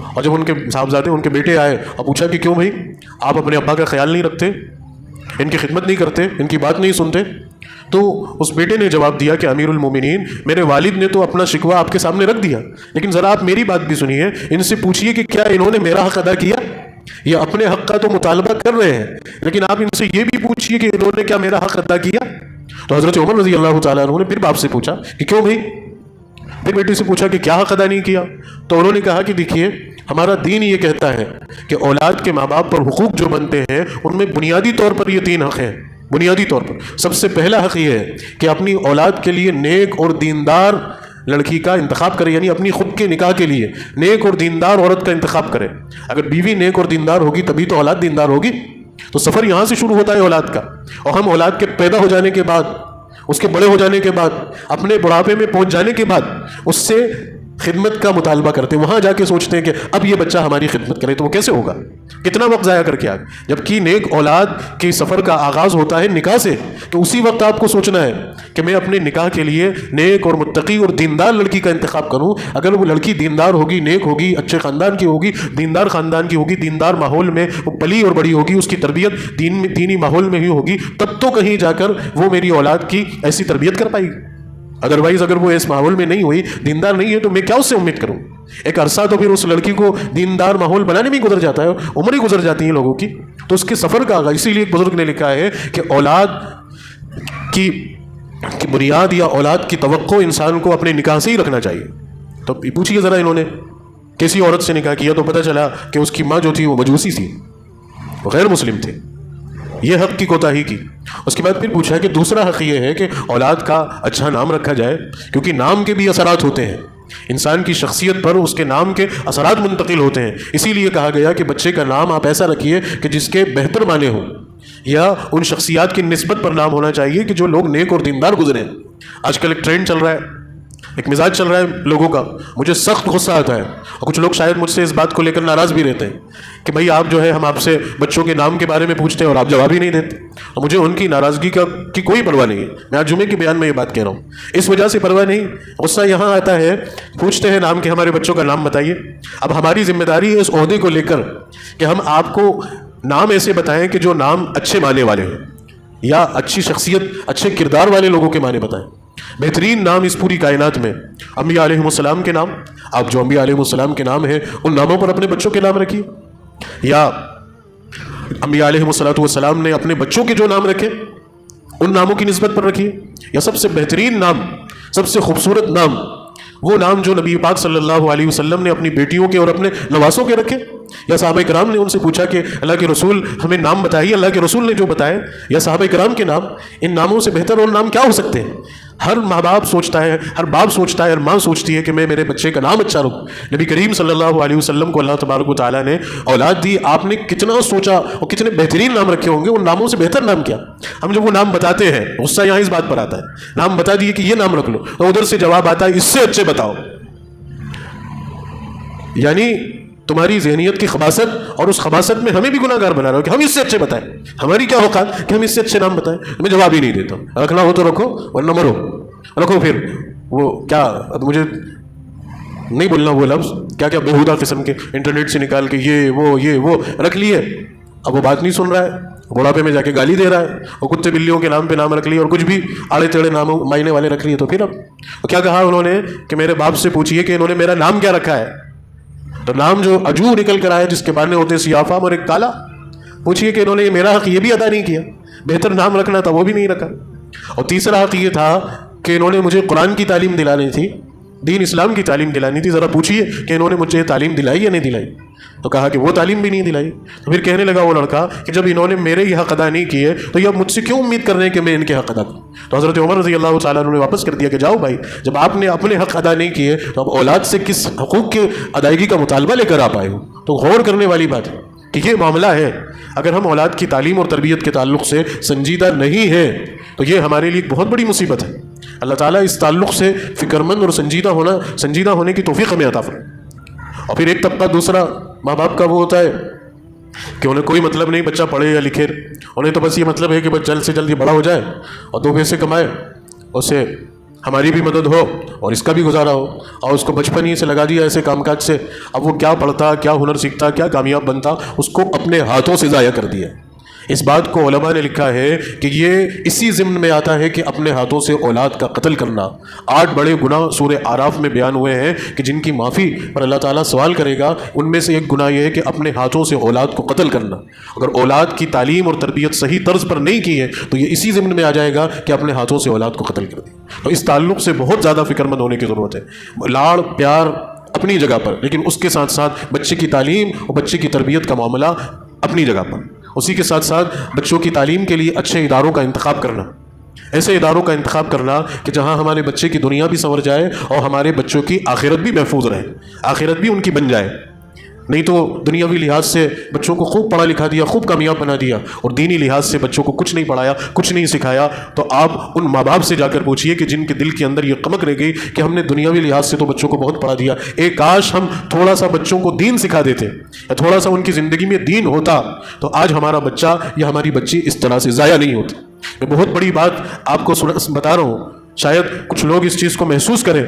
اور جب ان کے صاحبزادے ان کے بیٹے آئے اور پوچھا کہ کیوں بھائی آپ اپنے ابا کا خیال نہیں رکھتے، ان کی خدمت نہیں کرتے، ان کی بات نہیں سنتے؟ تو اس بیٹے نے جواب دیا کہ امیر المومنین، میرے والد نے تو اپنا شکوہ آپ کے سامنے رکھ دیا، لیکن ذرا آپ میری بات بھی سنیے، ان سے پوچھیے کہ کیا انہوں نے میرا حق ادا کیا؟ یہ اپنے حق کا تو مطالبہ کر رہے ہیں، لیکن آپ ان سے یہ بھی پوچھیے کہ انہوں نے کیا میرا حق ادا کیا؟ تو حضرت عمر رضی اللہ تعالیٰ عنہ نے پھر باپ سے پوچھا کہ کیوں بھائی؟ پھر بیٹی سے پوچھا کہ کیا حق ادا نہیں کیا؟ تو انہوں نے کہا کہ دیکھیے، ہمارا دین یہ کہتا ہے کہ اولاد کے ماں باپ پر حقوق جو بنتے ہیں ان میں بنیادی طور پر یہ 3 حق ہیں۔ بنیادی طور پر سب سے پہلا حق یہ ہے کہ اپنی اولاد کے لیے نیک اور دیندار لڑکی کا انتخاب کرے، یعنی اپنی خود کے نکاح کے لیے نیک اور دیندار عورت کا انتخاب کرے۔ اگر بیوی نیک اور دیندار ہوگی تبھی تو اولاد دیندار ہوگی۔ تو سفر یہاں سے شروع ہوتا ہے اولاد کا، اور ہم اولاد کے پیدا ہو جانے کے بعد، اس کے بڑے ہو جانے کے بعد، اپنے بڑھاپے میں پہنچ جانے کے بعد اس سے خدمت کا مطالبہ کرتے ہیں، وہاں جا کے سوچتے ہیں کہ اب یہ بچہ ہماری خدمت کرے، تو وہ کیسے ہوگا؟ کتنا وقت ضائع کر کے آگے، جبکہ نیک اولاد کے سفر کا آغاز ہوتا ہے نکاح سے، تو اسی وقت آپ کو سوچنا ہے کہ میں اپنے نکاح کے لیے نیک اور متقی اور دیندار لڑکی کا انتخاب کروں۔ اگر وہ لڑکی دیندار ہوگی، نیک ہوگی، اچھے خاندان کی ہوگی، دیندار خاندان کی ہوگی، دیندار ماحول میں وہ پلی اور بڑی ہوگی، اس کی تربیت دینی ماحول میں ہی ہوگی، تب تو کہیں جا کر وہ میری اولاد کی ایسی تربیت کر پائے گی۔ ادروائز اگر وہ اس ماحول میں نہیں ہوئی، دیندار نہیں ہے، تو میں کیا اس سے امید کروں؟ ایک عرصہ تو پھر اس لڑکی کو دیندار ماحول بنانے میں گزر جاتا ہے، عمر ہی گزر جاتی ہیں لوگوں کی، تو اس کے سفر کا آغاز۔ اسی لیے ایک بزرگ نے لکھا ہے کہ اولاد کی بنیاد یا اولاد کی توقع انسان کو اپنے نکاح سے ہی رکھنا چاہیے۔ تو پوچھیے ذرا انہوں نے کیسی عورت سے نکاح کیا، تو پتہ چلا کہ اس کی ماں جو تھی وہ مجوسی تھی، وہ غیر مسلم تھے۔ یہ حق کی کوتاہی کی۔ اس کے بعد پھر پوچھا کہ دوسرا حق یہ ہے کہ اولاد کا اچھا نام رکھا جائے، کیونکہ نام کے بھی اثرات ہوتے ہیں، انسان کی شخصیت پر اس کے نام کے اثرات منتقل ہوتے ہیں۔ اسی لیے کہا گیا کہ بچے کا نام آپ ایسا رکھیے کہ جس کے بہتر معنی ہوں، یا ان شخصیات کی نسبت پر نام ہونا چاہیے کہ جو لوگ نیک اور دیندار گزریں۔ آج کل ایک ٹرینڈ چل رہا ہے، ایک مزاج چل رہا ہے لوگوں کا، مجھے سخت غصہ آتا ہے، اور کچھ لوگ شاید مجھ سے اس بات کو لے کر ناراض بھی رہتے ہیں کہ بھائی آپ جو ہے، ہم آپ سے بچوں کے نام کے بارے میں پوچھتے ہیں اور آپ جواب ہی نہیں دیتے، اور مجھے ان کی ناراضگی کی کوئی پرواہ نہیں ہے۔ میں آج جمعے کے بیان میں یہ بات کہہ رہا ہوں، اس وجہ سے پرواہ نہیں، غصہ یہاں آتا ہے، پوچھتے ہیں نام کے ہمارے بچوں کا نام بتائیے۔ اب ہماری ذمہ داری ہے اس عہدے کو لے کر کہ ہم آپ کو نام ایسے بتائیں کہ جو نام اچھے معنی والے ہوں، یا اچھی شخصیت، اچھے کردار والے لوگوں کے معنی بتائیں۔ بہترین نام اس پوری کائنات میں انبیاء علیہ السلام کے نام، آپ جو انبیاء علیہ السلام کے نام ہیں ان ناموں پر اپنے بچوں کے نام رکھیے، یا انبیاء علیہ السلام نے اپنے بچوں کے جو نام رکھے ان ناموں کی نسبت پر رکھیے، یا سب سے بہترین نام، سب سے خوبصورت نام وہ نام جو نبی پاک صلی اللہ علیہ وسلم نے اپنی بیٹیوں کے اور اپنے نواسوں کے رکھے۔ یا صحابہ کرام نے ان سے پوچھا کہ اللہ کے رسول ہمیں نام بتائیے، اللہ کے رسول نے جو بتائے، یا صحابہ کرام کے نام، ان ناموں سے بہتر اور نام کیا ہو سکتے ہیں؟ ہر ماں باپ سوچتا ہے، ہر باپ سوچتا ہے، ہر ماں سوچتی ہے کہ میں میرے بچے کا نام اچھا رکھوں۔ نبی کریم صلی اللہ علیہ وسلم کو اللہ تبارک و تعالیٰ نے اولاد دی، آپ نے کتنا سوچا اور کتنے بہترین نام رکھے ہوں گے، ان ناموں سے بہتر نام کیا؟ ہم جب وہ نام بتاتے ہیں، غصہ یہاں اس بات پر آتا ہے، نام بتا دیے کہ یہ نام رکھ لو، تو ادھر سے جواب آتا ہے اس سے اچھے بتاؤ۔ یعنی تمہاری ذہنیت کی خباثت، اور اس خباثت میں ہمیں بھی گناہ گار بنا رہا ہو کہ ہم اس سے اچھے بتائیں۔ ہماری کیا اوقات کہ ہم اس سے اچھے نام بتائیں؟ میں جواب ہی نہیں دیتا، رکھنا ہو تو رکھو ورنہ مرو، رکھو۔ پھر وہ کیا، مجھے نہیں بولنا وہ لفظ، کیا کیا بےہودہ قسم کے انٹرنیٹ سے نکال کے یہ وہ رکھ لیے، اب وہ بات نہیں سن رہا ہے، بڑھاپے میں جا کے گالی دے رہا ہے، اور کتے بلیوں کے نام پہ نام رکھ لیے، اور کچھ بھی آڑے ٹیڑھے ناموں معنی والے رکھ لیے۔ تو پھر اب کیا کہا انہوں نے کہ میرے باپ سے پوچھیے کہ انہوں نے میرا نام کیا رکھا ہے، تو نام جو عجو نکل کر آیا جس کے معنی ہوتے سیاہ فام اور ایک کالا، پوچھیے کہ انہوں نے میرا حق یہ بھی ادا نہیں کیا، بہتر نام رکھنا تھا وہ بھی نہیں رکھا۔ اور تیسرا حق یہ تھا کہ انہوں نے مجھے قرآن کی تعلیم دلانی تھی، دین اسلام کی تعلیم دلانی تھی، ذرا پوچھیے کہ انہوں نے مجھے تعلیم دلائی یا نہیں دلائی؟ تو کہا کہ وہ تعلیم بھی نہیں دلائی۔ تو پھر کہنے لگا وہ لڑکا کہ جب انہوں نے میرے یہ حق ادا نہیں کیے تو یہ اب مجھ سے کیوں امید کر رہے ہیں کہ میں ان کے حق ادا کروں؟ تو حضرت عمر رضی اللہ تعالیٰ عنہ نے واپس کر دیا کہ جاؤ بھائی، جب آپ نے اپنے حق ادا نہیں کیے تو اب اولاد سے کس حقوق کی ادائیگی کا مطالبہ لے کر آپ آئے ہو؟ تو غور کرنے والی بات ہے کہ یہ معاملہ ہے، اگر ہم اولاد کی تعلیم اور تربیت کے تعلق سے سنجیدہ نہیں ہیں تو یہ ہمارے لیے ایک بہت بڑی مصیبت ہے۔ اللہ تعالیٰ اس تعلق سے فکر مند اور سنجیدہ ہونے کی توفیق ہمیں عطا فرمائے۔ اور پھر ایک طبقہ دوسرا ماں باپ کا وہ ہوتا ہے کہ انہیں کوئی مطلب نہیں بچہ پڑھے یا لکھے، انہیں تو بس یہ مطلب ہے کہ بس جلد سے جلد یہ بڑا ہو جائے اور 2 پیسے کمائے، اسے ہماری بھی مدد ہو اور اس کا بھی گزارا ہو، اور اس کو بچپن ہی سے لگا دیا ایسے کام کاج سے، اب وہ کیا پڑھتا، کیا ہنر سیکھتا، کیا کامیاب بنتا، اس کو اپنے ہاتھوں سے ضائع کر دیا۔ اس بات کو علماء نے لکھا ہے کہ یہ اسی ضمن میں آتا ہے کہ اپنے ہاتھوں سے اولاد کا قتل کرنا. 8 بڑے گناہ سورہ اعراف میں بیان ہوئے ہیں کہ جن کی معافی پر اللہ تعالیٰ سوال کرے گا. ان میں سے ایک گناہ یہ ہے کہ اپنے ہاتھوں سے اولاد کو قتل کرنا. اگر اولاد کی تعلیم اور تربیت صحیح طرز پر نہیں کی ہے تو یہ اسی ضمن میں آ جائے گا کہ اپنے ہاتھوں سے اولاد کو قتل کر دی. تو اس تعلق سے بہت زیادہ فکر مند ہونے کی ضرورت ہے. لاڑ پیار اپنی جگہ پر، لیکن اس کے ساتھ ساتھ بچے کی تعلیم اور بچے کی تربیت کا معاملہ اپنی جگہ پر. اسی کے ساتھ ساتھ بچوں کی تعلیم کے لیے اچھے اداروں کا انتخاب کرنا، ایسے اداروں کا انتخاب کرنا کہ جہاں ہمارے بچے کی دنیا بھی سنور جائے اور ہمارے بچوں کی آخرت بھی محفوظ رہے، آخرت بھی ان کی بن جائے. نہیں تو دنیاوی لحاظ سے بچوں کو خوب پڑھا لکھا دیا، خوب کامیاب بنا دیا، اور دینی لحاظ سے بچوں کو کچھ نہیں پڑھایا، کچھ نہیں سکھایا، تو آپ ان ماں باپ سے جا کر پوچھئے کہ جن کے دل کے اندر یہ قمق رہ گئی کہ ہم نے دنیاوی لحاظ سے تو بچوں کو بہت پڑھا دیا، ایک کاش ہم تھوڑا سا بچوں کو دین سکھا دیتے یا تھوڑا سا ان کی زندگی میں دین ہوتا تو آج ہمارا بچہ یا ہماری بچی اس طرح سے ضائع نہیں ہوتی. میں بہت بڑی بات آپ کو بتا رہا ہوں، شاید کچھ لوگ اس چیز کو محسوس کریں،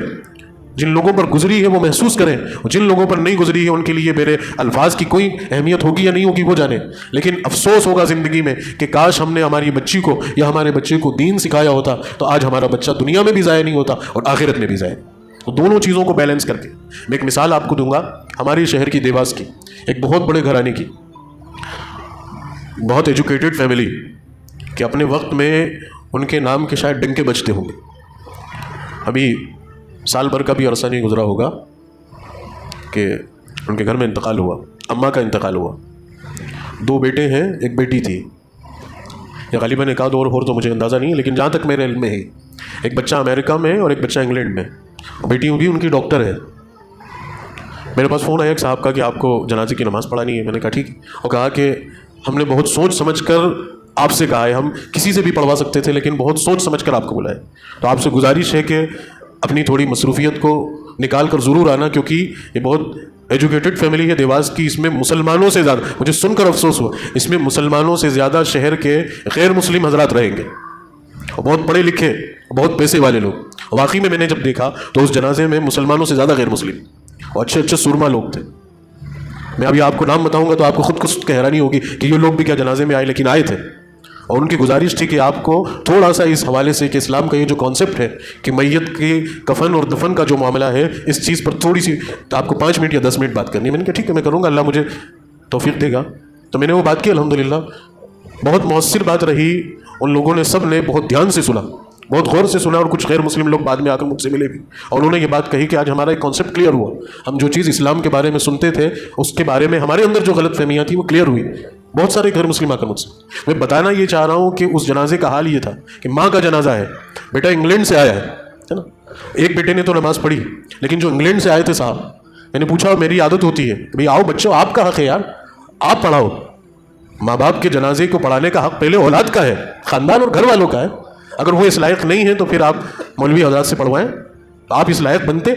جن لوگوں پر گزری ہے وہ محسوس کریں، اور جن لوگوں پر نہیں گزری ہے ان کے لیے میرے الفاظ کی کوئی اہمیت ہوگی یا نہیں ہوگی وہ جانے. لیکن افسوس ہوگا زندگی میں کہ کاش ہم نے ہماری بچی کو یا ہمارے بچے کو دین سکھایا ہوتا تو آج ہمارا بچہ دنیا میں بھی ضائع نہیں ہوتا اور آخرت میں بھی ضائع. تو دونوں چیزوں کو بیلنس کر کے میں ایک مثال آپ کو دوں گا ہمارے شہر کی دیواس کی، ایک بہت بڑے گھرانے کی، بہت ایجوکیٹڈ فیملی کہ اپنے وقت میں ان کے نام کے شاید ڈنکے بجتے ہوں گے. ابھی سال بھر کا بھی عرصہ نہیں گزرا ہوگا کہ ان کے گھر میں انتقال ہوا، اماں کا انتقال ہوا. 2 بیٹے ہیں، ایک بیٹی تھی، یا غالباً ایک آدھ اور تو مجھے اندازہ نہیں ہے، لیکن جہاں تک میرے علم میں ہے ایک بچہ امریکہ میں اور ایک بچہ انگلینڈ میں، بیٹی بھی ان کی ڈاکٹر ہے. میرے پاس فون آیا ایک صاحب کا کہ آپ کو جنازے کی نماز پڑھانی ہے. میں نے کہا ٹھیک، اور کہا کہ ہم نے بہت سوچ سمجھ کر آپ سے کہا ہے، ہم کسی سے بھی پڑھوا سکتے تھے لیکن بہت سوچ سمجھ کر آپ کو بلائے، تو آپ سے گزارش ہے کہ اپنی تھوڑی مصروفیت کو نکال کر ضرور آنا، کیونکہ یہ بہت ایجوکیٹڈ فیملی ہے دیواس کی. اس میں مسلمانوں سے زیادہ، مجھے سن کر افسوس ہوا، اس میں مسلمانوں سے زیادہ شہر کے غیر مسلم حضرات رہیں گے، اور بہت پڑھے لکھے، بہت پیسے والے لوگ. واقعی میں نے جب دیکھا تو اس جنازے میں مسلمانوں سے زیادہ غیر مسلم اور اچھے اچھے سرما لوگ تھے. میں ابھی آپ کو نام بتاؤں گا تو آپ کو خود کو حیرانی ہوگی کہ یہ لوگ بھی کیا جنازے میں آئے، لیکن آئے تھے. اور ان کی گزارش تھی کہ آپ کو تھوڑا سا اس حوالے سے کہ اسلام کا یہ جو کانسیپٹ ہے کہ میت کے کفن اور دفن کا جو معاملہ ہے اس چیز پر تھوڑی سی آپ کو 5 منٹ یا 10 منٹ بات کرنی ہے. میں نے کہا ٹھیک ہے میں کروں گا، اللہ مجھے توفیق دے گا. تو میں نے وہ بات کی، الحمدللہ بہت مؤثر بات رہی. ان لوگوں نے سب نے بہت دھیان سے سنا، بہت غور سے سنا، اور کچھ غیر مسلم لوگ بعد میں آ کر مجھ سے ملے بھی، اور انہوں نے یہ بات کہی کہ آج ہمارا ایک کانسیپٹ کلیئر ہوا. ہم جو چیز اسلام کے بارے میں سنتے تھے اس کے بارے میں ہمارے اندر جو غلط فہمیاں تھیں وہ کلیئر ہوئی. بہت سارے غیر مسلم آ کر مجھ سے. میں بتانا یہ چاہ رہا ہوں کہ اس جنازے کا حال یہ تھا کہ ماں کا جنازہ ہے، بیٹا انگلینڈ سے آیا ہے نا. ایک بیٹے نے تو نماز پڑھی، لیکن جو انگلینڈ سے آئے تھے صاحب، میں نے پوچھا، میری عادت ہوتی ہے بھئی آؤ بچوں آپ کا حق ہے یار، آپ پڑھاؤ. ماں باپ کے جنازے کو پڑھانے کا حق پہلے اولاد کا ہے، خاندان اور گھر والوں کا ہے. اگر وہ اس لائق نہیں ہے تو پھر آپ مولوی حضرات سے پڑھوائیں. آپ اس لائق بنتے؟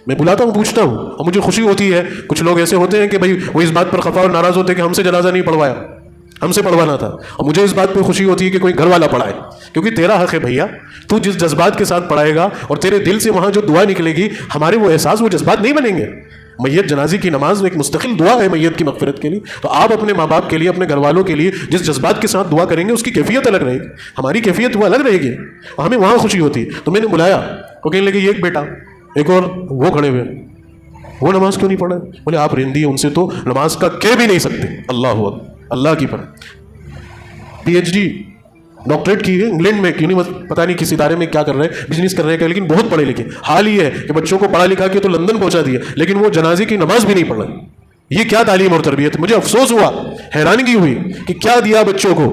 میں بلاتا ہوں، پوچھتا ہوں، اور مجھے خوشی ہوتی ہے. کچھ لوگ ایسے ہوتے ہیں کہ بھائی وہ اس بات پر خفا اور ناراض ہوتے ہیں کہ ہم سے جنازہ نہیں پڑھوایا، ہم سے پڑھوانا تھا. اور مجھے اس بات پہ خوشی ہوتی ہے کہ کوئی گھر والا پڑھائے، کیونکہ تیرا حق ہے بھیا. تو جس جذبات کے ساتھ پڑھائے گا اور تیرے دل سے وہاں جو دعا نکلے گی، ہمارے وہ احساس وہ جذبات نہیں بنیں گے. میت جنازے کی نماز ایک مستقل دعا ہے میت کی مغفرت کے لیے. تو آپ اپنے ماں باپ کے لیے، اپنے گھر والوں کے لیے جس جذبات کے ساتھ دعا کریں گے اس کی کیفیت الگ رہے گی، ہماری کیفیت وہ الگ رہے گی، ہمیں وہاں خوشی ہوتی ہے. تو میں نے بلایا، وہ کہنے لگے یہ ایک بیٹا، ایک اور وہ کھڑے ہوئے، وہ نماز کیوں نہیں پڑھا؟ بولے آپ رندی ان سے تو نماز کا کہہ بھی نہیں سکتے. اللہ اکبر، اللہ کی پڑھ، PhD ڈاکٹریٹ کی ہے انگلینڈ میں، کیوں نہیں پتہ نہیں کس ادارے میں کیا کر رہے ہیں، بزنس کر رہے ہیں، لیکن بہت پڑھے لکھے. حال یہ ہے کہ بچوں کو پڑھا لکھا کے تو لندن پہنچا دیا، لیکن وہ جنازے کی نماز بھی نہیں پڑھ رہے. یہ کیا تعلیم اور تربیت؟ مجھے افسوس ہوا، حیرانگی ہوئی کہ کیا دیا بچوں کو،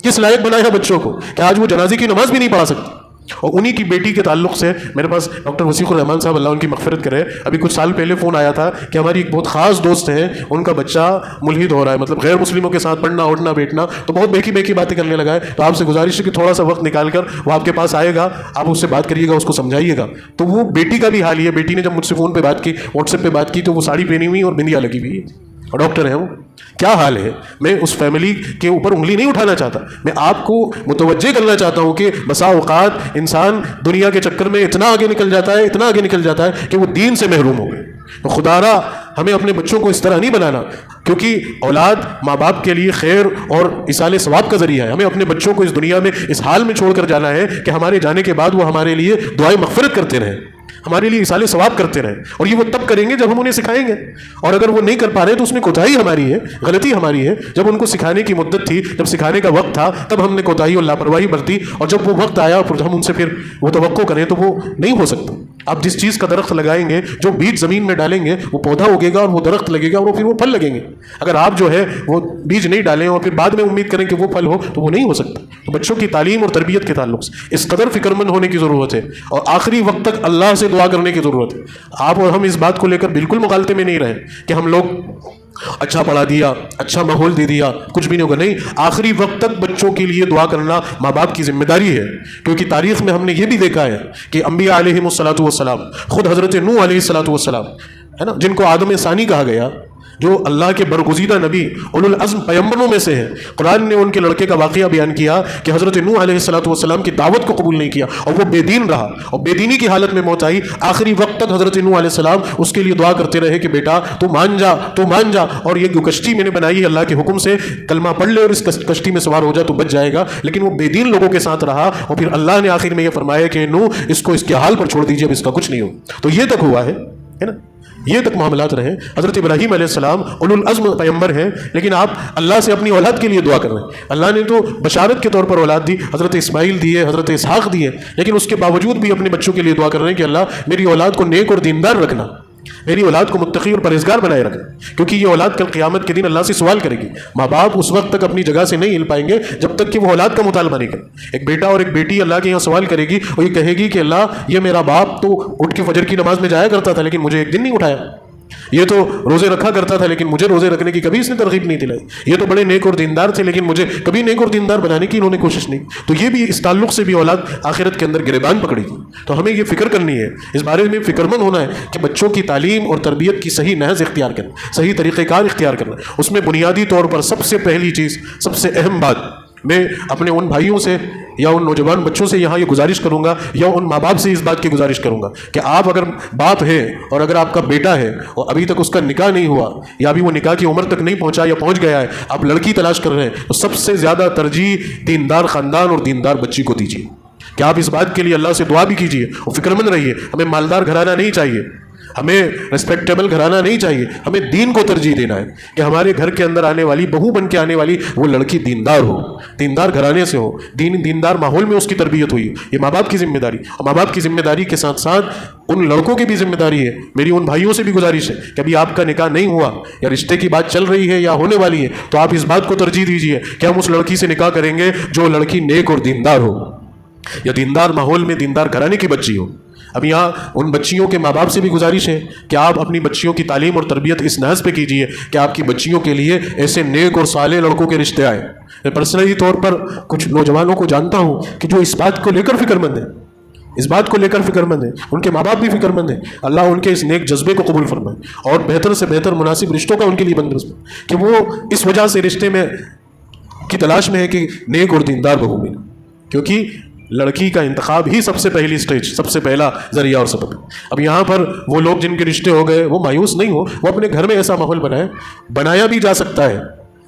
کس لائق بنایا بچوں کو کہ آج وہ جنازے کی نماز بھی نہیں پڑھا سکتے. اور انہی کی بیٹی کے تعلق سے میرے پاس ڈاکٹر وسیق الرحمان صاحب، اللہ ان کی مغفرت کرے، ابھی کچھ سال پہلے فون آیا تھا کہ ہماری ایک بہت خاص دوست ہیں، ان کا بچہ ملحد ہو رہا ہے، مطلب غیر مسلموں کے ساتھ پڑھنا اٹھنا بیٹھنا، تو بہت بیکی باتیں کرنے لگا ہے. تو آپ سے گزارش ہے کہ تھوڑا سا وقت نکال کر وہ آپ کے پاس آئے گا، آپ اس سے بات کریے گا، اس کو سمجھائیے گا. تو وہ بیٹی کا بھی حال یہ، بیٹی نے جب مجھ سے فون پہ بات کی، واٹس ایپ پہ بات کی، تو وہ ساڑی پہنی ہوئی اور بندیا لگی ہوئی ہے، اور ڈاکٹر ہیں وہ. کیا حال ہے؟ میں اس فیملی کے اوپر انگلی نہیں اٹھانا چاہتا، میں آپ کو متوجہ کرنا چاہتا ہوں کہ بسا اوقات انسان دنیا کے چکر میں اتنا آگے نکل جاتا ہے، اتنا آگے نکل جاتا ہے کہ وہ دین سے محروم ہو گئے. تو خدا را ہمیں اپنے بچوں کو اس طرح نہیں بنانا. کیونکہ اولاد ماں باپ کے لیے خیر اور ایصال ثواب کا ذریعہ ہے. ہمیں اپنے بچوں کو اس دنیا میں اس حال میں چھوڑ کر جانا ہے کہ ہمارے جانے کے بعد وہ ہمارے لیے دعائیں مغفرت کرتے رہیں, ہمارے لیے ایصال ثواب کرتے رہیں. اور یہ وہ تب کریں گے جب ہم انہیں سکھائیں گے, اور اگر وہ نہیں کر پا رہے تو اس میں کوتاہی ہماری ہے, غلطی ہماری ہے. جب ان کو سکھانے کی مدت تھی, جب سکھانے کا وقت تھا, تب ہم نے کوتاہی اور لاپرواہی برتی, اور جب وہ وقت آیا اور ہم ان سے پھر وہ توقع کریں تو وہ نہیں ہو سکتا. آپ جس چیز کا درخت لگائیں گے, جو بیج زمین میں ڈالیں گے, وہ پودا اگے گا اور وہ درخت لگے گا اور پھر وہ پھل لگیں گے. اگر آپ جو ہے وہ بیج نہیں ڈالیں اور پھر بعد میں امید کریں کہ وہ پھل ہو, تو وہ نہیں ہو سکتا. تو بچوں کی تعلیم اور تربیت کے تعلق سے اس قدر فکر مند ہونے کی ضرورت ہے, اور آخری وقت تک اللہ سے دعا کرنے کی ضرورت ہے. آپ اور ہم اس بات کو لے کر بالکل مغالطے میں نہیں رہے کہ ہم لوگ اچھا پڑھا دیا, اچھا ماحول دے دیا, کچھ بھی نہیں ہوگا. نہیں, آخری وقت تک بچوں کے لیے دعا کرنا ماں باپ کی ذمہ داری ہے. کیونکہ تاریخ میں ہم نے یہ بھی دیکھا ہے کہ انبیاء علیہم الصلاۃ والسلام, خود حضرت نوح علیہ الصلاۃ والسلام ہے نا, جن کو آدم ثانی کہا گیا, جو اللہ کے برگزیدہ نبی اولو العزم پیغمبروں میں سے ہیں. قرآن نے ان کے لڑکے کا واقعہ بیان کیا کہ حضرت نوح علیہ الصلاۃ والسلام کی دعوت کو قبول نہیں کیا اور وہ بے دین رہا, اور بے دینی کی حالت میں موت آئی. آخری وقت تک حضرت نوح علیہ السلام اس کے لیے دعا کرتے رہے کہ بیٹا تو مان جا, تو مان جا, اور یہ جو کشتی میں نے بنائی ہے اللہ کے حکم سے, کلمہ پڑھ لے اور اس کشتی میں سوار ہو جا تو بچ جائے گا. لیکن وہ بے دین لوگوں کے ساتھ رہا, اور پھر اللہ نے آخر میں یہ فرمایا کہ نوح اس کو اس کے حال پر چھوڑ دیجیے, اب اس کا کچھ نہیں ہو. تو یہ تک ہوا ہے نا, یہ تک معاملات رہے. حضرت ابراہیم علیہ السلام اولو العزم پیغمبر ہیں, لیکن آپ اللہ سے اپنی اولاد کے لیے دعا کر رہے ہیں. اللہ نے تو بشارت کے طور پر اولاد دی, حضرت اسماعیل دیے, حضرت اسحاق دیے, لیکن اس کے باوجود بھی اپنے بچوں کے لیے دعا کر رہے ہیں کہ اللہ میری اولاد کو نیک اور دیندار رکھنا, میری اولاد کو متقی اور پرہیزگار بنائے رکھنا. کیونکہ یہ اولاد کل قیامت کے دن اللہ سے سوال کرے گی. ماں باپ اس وقت تک اپنی جگہ سے نہیں ہل پائیں گے جب تک کہ وہ اولاد کا مطالبہ نہیں کرے. ایک بیٹا اور ایک بیٹی اللہ کے یہاں سوال کرے گی, اور یہ کہے گی کہ اللہ یہ میرا باپ تو اٹھ کے فجر کی نماز میں جایا کرتا تھا, لیکن مجھے ایک دن نہیں اٹھایا. یہ تو روزے رکھا کرتا تھا, لیکن مجھے روزے رکھنے کی کبھی اس نے ترغیب نہیں دلائی. یہ تو بڑے نیک اور دیندار تھے, لیکن مجھے کبھی نیک اور دیندار بنانے کی انہوں نے کوشش نہیں. تو یہ بھی اس تعلق سے بھی اولاد آخرت کے اندر گریبان پکڑے گی. تو ہمیں یہ فکر کرنی ہے, اس بارے میں فکر مند ہونا ہے کہ بچوں کی تعلیم اور تربیت کی صحیح نہج اختیار کرنا, صحیح طریقہ کار اختیار کرنا. اس میں بنیادی طور پر سب سے پہلی چیز, سب سے اہم بات, میں اپنے ان بھائیوں سے یا ان نوجوان بچوں سے یہاں یہ گزارش کروں گا, یا ان ماں باپ سے اس بات کی گزارش کروں گا کہ آپ اگر باپ ہیں اور اگر آپ کا بیٹا ہے اور ابھی تک اس کا نکاح نہیں ہوا, یا ابھی وہ نکاح کی عمر تک نہیں پہنچا یا پہنچ گیا ہے, آپ لڑکی تلاش کر رہے ہیں, تو سب سے زیادہ ترجیح دیندار خاندان اور دیندار بچی کو دیجیے. کہ آپ اس بات کے لیے اللہ سے دعا بھی کیجیے اور فکر مند رہیے. ہمیں مالدار گھرانہ نہیں چاہیے, ہمیں ریسپیکٹیبل گھرانہ نہیں چاہیے, ہمیں دین کو ترجیح دینا ہے کہ ہمارے گھر کے اندر آنے والی, بہو بن کے آنے والی وہ لڑکی دیندار ہو, دیندار گھرانے سے ہو, دیندار ماحول میں اس کی تربیت ہوئی. یہ ماں باپ کی ذمہ داری, اور ماں باپ کی ذمہ داری کے ساتھ ساتھ ان لڑکوں کی بھی ذمہ داری ہے. میری ان بھائیوں سے بھی گزارش ہے کہ ابھی آپ کا نکاح نہیں ہوا یا رشتے کی بات چل رہی ہے یا ہونے والی ہے, تو آپ اس بات کو ترجیح دیجیے کہ ہم اس لڑکی سے نکاح کریں گے جو لڑکی نیک اور دیندار ہو, یا دیندار ماحول میں دیندار گھرانے کی بچی ہو. اب یہاں ان بچیوں کے ماں باپ سے بھی گزارش ہے کہ آپ اپنی بچیوں کی تعلیم اور تربیت اس نحس پہ کیجیے کہ آپ کی بچیوں کے لیے ایسے نیک اور صالح لڑکوں کے رشتے آئیں. میں پرسنلی طور پر کچھ نوجوانوں کو جانتا ہوں کہ جو اس بات کو لے کر فکر مند ہیں, اس بات کو لے کر فکر مند ہیں, ان کے ماں باپ بھی فکر مند ہیں. اللہ ان کے اس نیک جذبے کو قبول فرمائے اور بہتر سے بہتر مناسب رشتوں کا ان کے لیے بندوبست, کہ وہ اس وجہ سے رشتے میں کی تلاش میں ہے کہ نیک اور دیندار بہو ملے. کیونکہ لڑکی کا انتخاب ہی سب سے پہلی سٹیج, سب سے پہلا ذریعہ اور سبب. اب یہاں پر وہ لوگ جن کے رشتے ہو گئے وہ مایوس نہیں ہو, وہ اپنے گھر میں ایسا ماحول بنایا بھی جا سکتا ہے.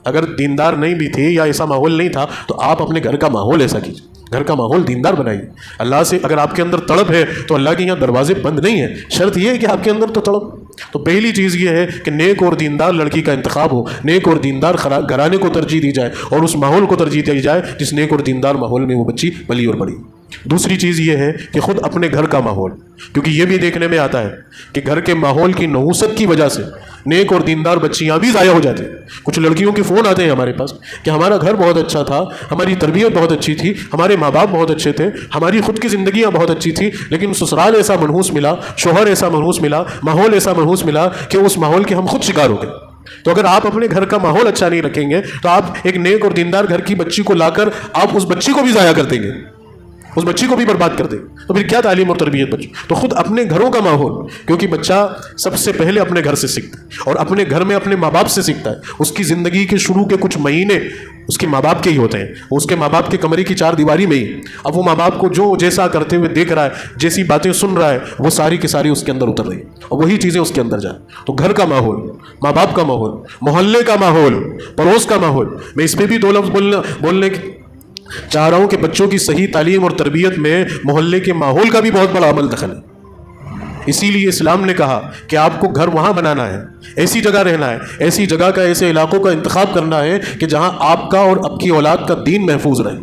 اگر دیندار نہیں بھی تھی یا ایسا ماحول نہیں تھا تو آپ اپنے گھر کا ماحول ایسا کیجیے, گھر کا ماحول دیندار بنائیے. اللہ سے اگر آپ کے اندر تڑپ ہے تو اللہ کے یہاں دروازے بند نہیں ہیں, شرط یہ ہے کہ آپ کے اندر تو تڑپ. تو پہلی چیز یہ ہے کہ نیک اور دیندار لڑکی کا انتخاب ہو, نیک اور دیندار گھرانے کو ترجیح دی جائے اور اس ماحول کو ترجیح دی جائے جس نیک اور دیندار ماحول میں وہ بچی پلی اور بڑی. دوسری چیز یہ ہے کہ خود اپنے گھر کا ماحول, کیونکہ یہ بھی دیکھنے میں آتا ہے کہ گھر کے ماحول کی نحوست کی وجہ سے نیک اور دیندار بچیاں بھی ضائع ہو جاتی ہیں. کچھ لڑکیوں کے فون آتے ہیں ہمارے پاس کہ ہمارا گھر بہت اچھا تھا, ہماری تربیت بہت اچھی تھی, ہمارے ماں باپ بہت اچھے تھے, ہماری خود کی زندگیاں بہت اچھی تھی, لیکن سسرال ایسا منحوس ملا, شوہر ایسا منحوس ملا, ماحول ایسا منحوس ملا کہ اس ماحول کے ہم خود شکار ہو گئے. تو اگر آپ اپنے گھر کا ماحول اچھا نہیں رکھیں گے تو آپ ایک نیک اور دیندار گھر کی بچی کو لا کر آپ اس بچی کو بھی ضائع کر دیں گے. اس بچی کو بھی برباد کر دے تو پھر کیا تعلیم اور تربیت بچوں؟ تو خود اپنے گھروں کا ماحول، کیونکہ بچہ سب سے پہلے اپنے گھر سے سیکھتا ہے اور اپنے گھر میں اپنے ماں باپ سے سیکھتا ہے. اس کی زندگی کے شروع کے کچھ مہینے اس کے ماں باپ کے ہی ہوتے ہیں، اس کے ماں باپ کے کمرے کی چار دیواری میں ہی. اب وہ ماں باپ کو جو جیسا کرتے ہوئے دیکھ رہا ہے، جیسی باتیں سن رہا ہے، وہ ساری کی ساری اس کے اندر اتر رہی ہیں اور وہی چیزیں اس کے اندر جائیں. تو گھر کا ماحول، ماں باپ کا ماحول، محلے کا ماحول، پڑوس کا ماحول. میں اس پہ بھی 2 لفظ بولنے چاہ رہا ہوں کہ بچوں کی صحیح تعلیم اور تربیت میں محلے کے ماحول کا بھی بہت بڑا عمل دخل ہے. اسی لیے اسلام نے کہا کہ آپ کو گھر وہاں بنانا ہے، ایسی جگہ رہنا ہے، ایسی جگہ کا، ایسے علاقوں کا انتخاب کرنا ہے کہ جہاں آپ کا اور آپ کی اولاد کا دین محفوظ رہے.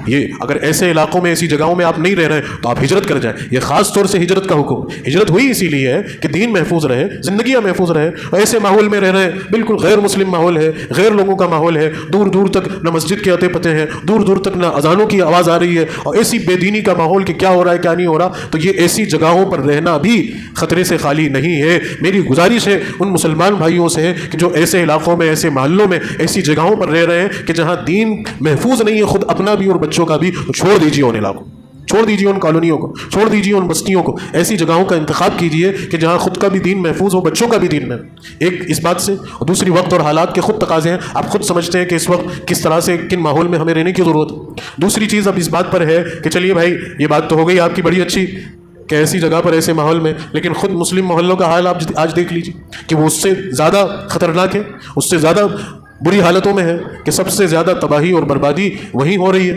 یہ اگر ایسے علاقوں میں، ایسی جگہوں میں آپ نہیں رہ رہے تو آپ ہجرت کر جائیں. یہ خاص طور سے ہجرت کا حکم، ہجرت ہوئی اسی لیے ہے کہ دین محفوظ رہے، زندگیاں محفوظ رہے. ایسے ماحول میں رہ رہے ہیں بالکل غیر مسلم ماحول ہے، غیر لوگوں کا ماحول ہے، دور دور تک نہ مسجد کے اتے پتے ہیں، دور دور تک نہ اذانوں کی آواز آ رہی ہے، اور ایسی بے دینی کا ماحول کہ کیا ہو رہا ہے کیا نہیں ہو رہا. تو یہ ایسی جگہوں پر رہنا بھی خطرے سے خالی نہیں ہے. میری گزارش ہے ان مسلمان بھائیوں سے کہ جو ایسے علاقوں میں، ایسے محلوں میں، ایسی جگہوں پر رہ رہے ہیں کہ جہاں دین محفوظ نہیں ہے، خود اپنا بھی اور بچوں کا بھی، تو چھوڑ دیجیے ان علاقوں، چھوڑ دیجیے ان کالونیوں کو، چھوڑ دیجیے ان بستیوں کو. ایسی جگہوں کا انتخاب کیجیے کہ جہاں خود کا بھی دین محفوظ ہو، بچوں کا بھی دین محفوظ. ایک اس بات سے، اور دوسری وقت اور حالات کے خود تقاضے ہیں. آپ خود سمجھتے ہیں کہ اس وقت کس طرح سے، کن ماحول میں ہمیں رہنے کی ضرورت ہے. دوسری چیز اب اس بات پر ہے کہ چلیے بھائی یہ بات تو ہو گئی آپ کی بڑی اچھی کہ ایسی جگہ پر، ایسے ماحول میں، لیکن خود مسلم محلوں کا حال آپ آج دیکھ لیجیے کہ وہ اس سے زیادہ خطرناک ہے، اس سے زیادہ بری حالتوں میں ہے، کہ سب سے زیادہ تباہی اور بربادی وہیں ہو رہی ہے.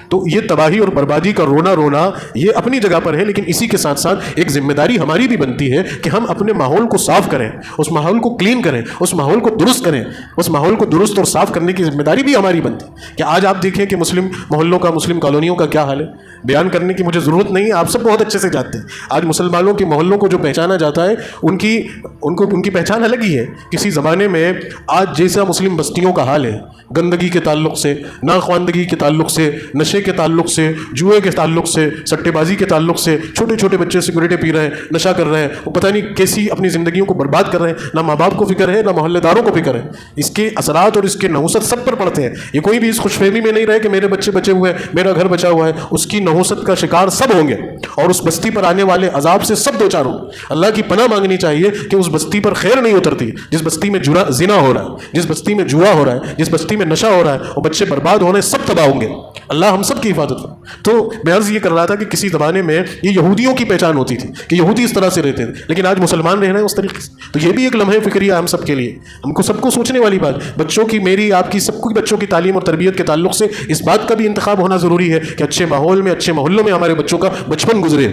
تو یہ تباہی اور بربادی کا رونا یہ اپنی جگہ پر ہے، لیکن اسی کے ساتھ ساتھ ایک ذمہ داری ہماری بھی بنتی ہے کہ ہم اپنے ماحول کو صاف کریں، اس ماحول کو کلین کریں، اس ماحول کو درست کریں. اس ماحول کو درست اور صاف کرنے کی ذمہ داری بھی ہماری بنتی ہے. کہ آج آپ دیکھیں کہ مسلم محلوں کا، مسلم کالونیوں کا کیا حال ہے، بیان کرنے کی مجھے ضرورت نہیں ہے، آپ سب بہت اچھے سے جانتے ہیں. آج مسلمانوں کے محلوں کو جو پہچانا جاتا ہے، ان کی پہچان الگ ہی ہے. کسی زمانے میں آج جیسا مسلم بستیوں کا حال ہے، گندگی کے تعلق سے، ناخواندگی کے تعلق سے، نشے کے تعلق سے، جوئے کے تعلق سے، سٹے بازی کے تعلق سے، چھوٹے چھوٹے بچے سگریٹیں پی رہے ہیں، نشہ کر رہے ہیں، وہ پتہ نہیں کیسی اپنی زندگیوں کو برباد کر رہے ہیں. نہ ماں باپ کو فکر ہے، نہ محلے داروں کو فکر ہے. اس کے اثرات اور اس کے نحوست سب پر پڑتے ہیں. یہ کوئی بھی اس خوش فہمی میں نہیں رہے کہ میرے بچے بچے ہوئے ہیں، میرا گھر بچا ہوا ہے. اس کی نحوست کا شکار سب ہوں گے اور اس بستی پر آنے والے عذاب سے سب دو چار ہوں. اللہ کی پناہ مانگنی چاہیے کہ اس بستی پر خیر نہیں اترتی. جس بستی میں زنا ہو رہا ہے، جس بستی میں جوا ہو رہا ہے، جس بستی میں نشہ ہو رہا ہے، وہ بچے برباد ہونے، سب تباہ ہوں گے. اللہ ہم سب کی حفاظت کرے. تو میں عرض یہ کر رہا تھا کہ کسی زمانے میں یہ یہودیوں کی پہچان ہوتی تھی کہ یہودی اس طرح سے رہتے تھے، لیکن آج مسلمان رہ رہے ہیں اس طریقے سے. تو یہ بھی ایک لمحہ فکریہ ہم سب کے لیے، ہم کو سب کو سوچنے والی بات. بچوں کی، میری آپ کی، سب کو بچوں کی تعلیم اور تربیت کے تعلق سے اس بات کا بھی انتخاب ہونا ضروری ہے کہ اچھے ماحول میں، اچھے محلوں میں ہمارے بچوں کا بچپن گزرے.